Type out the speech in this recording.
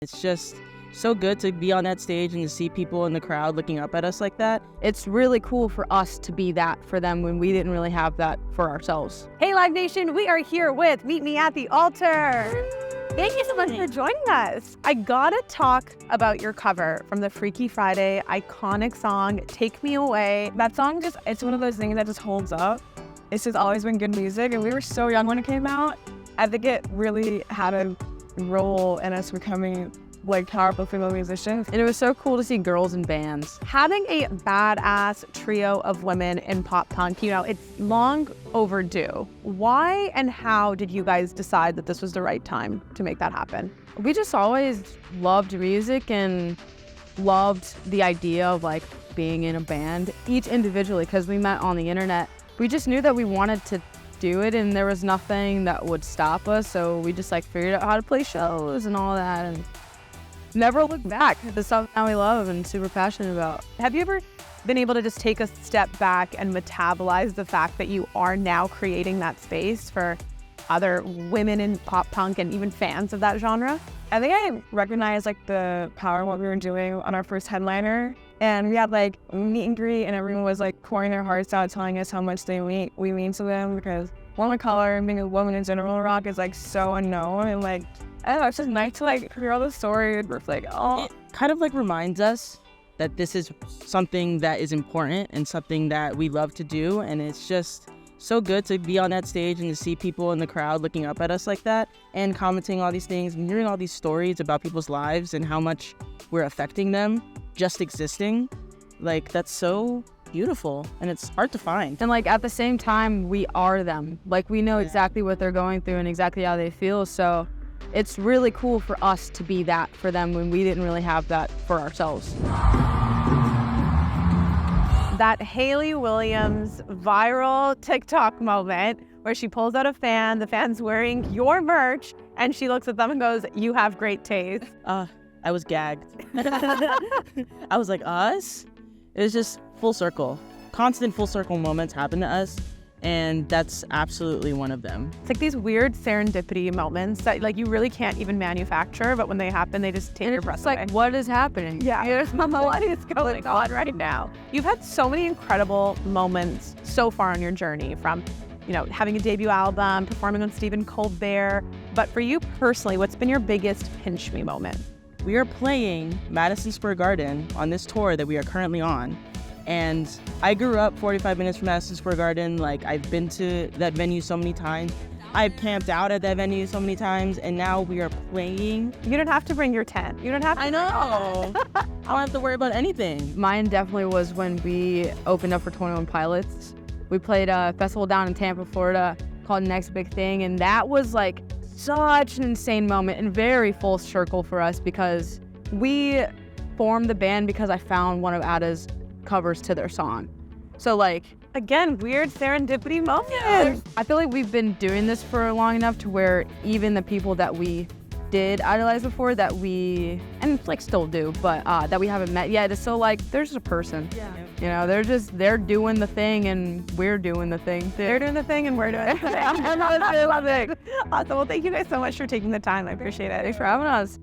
It's just so good to be on that stage and to see people in the crowd looking up at us like that. It's really cool for us to be that for them when we didn't really have that for ourselves. Hey Live Nation, we are here with Meet Me at the Altar. Thank you so much for joining us. I gotta talk about your cover from the Freaky Friday iconic song, Take Me Away. That song it's one of those things that just holds up. It's just always been good music, and we were so young when it came out. I think it really had a role in us becoming powerful female musicians. And it was so cool to see girls in bands. Having a badass trio of women in pop punk, it's long overdue. Why and how did you guys decide that this was the right time to make that happen? We just always loved music and loved the idea of being in a band, each individually, because we met on the internet. We just knew that we wanted to do it, and there was nothing that would stop us, so we just figured out how to play shows and all that, and never looked back. The stuff that we love and super passionate about. Have you ever been able to just take a step back and metabolize the fact that you are now creating that space for other women in pop punk and even fans of that genre? I think I recognized the power of what we were doing on our first headliner. And we had meet and greet, and everyone was pouring their hearts out, telling us how much we mean to them, because woman of color and being a woman in general rock is so unknown, and I don't know, it's just nice to hear all the stories. We're oh. It kind of reminds us that this is something that is important and something that we love to do, and it's just so good to be on that stage and to see people in the crowd looking up at us like that and commenting all these things and hearing all these stories about people's lives and how much we're affecting them just existing. That's so beautiful, and it's hard to find. And at the same time, we are them. We know exactly what they're going through and exactly how they feel, so it's really cool for us to be that for them when we didn't really have that for ourselves. That Hayley Williams viral TikTok moment where she pulls out a fan, the fan's wearing your merch, and she looks at them and goes, "You have great taste." I was gagged. I was us? It was just full circle. Constant full circle moments happen to us, and that's absolutely one of them. It's these weird serendipity moments that you really can't even manufacture, but when they happen, they just take your breath away. What is happening? Yeah, what is going on right now? You've had so many incredible moments so far on your journey, from having a debut album, performing on Stephen Colbert, but for you personally, what's been your biggest pinch me moment? We are playing Madison Square Garden on this tour that we are currently on. And I grew up 45 minutes from Madison Square Garden. I've been to that venue so many times. I've camped out at that venue so many times, and now we are playing. You don't have to bring your tent. You don't have to. I know. I don't have to worry about anything. Mine definitely was when we opened up for 21 Pilots. We played a festival down in Tampa, Florida called Next Big Thing, and that was such an insane moment and very full circle for us, because we formed the band because I found one of Ada's covers to their song. So again, weird serendipity moments. Yeah. I feel we've been doing this for long enough to where even the people that we did idolize before, that we, and still do, but that we haven't met yet, it's still they're just a person. Yeah. They're doing the thing and we're doing the thing too. They're doing the thing and we're doing the thing. I love it. Awesome. Well, thank you guys so much for taking the time. I appreciate it. Thanks for having us.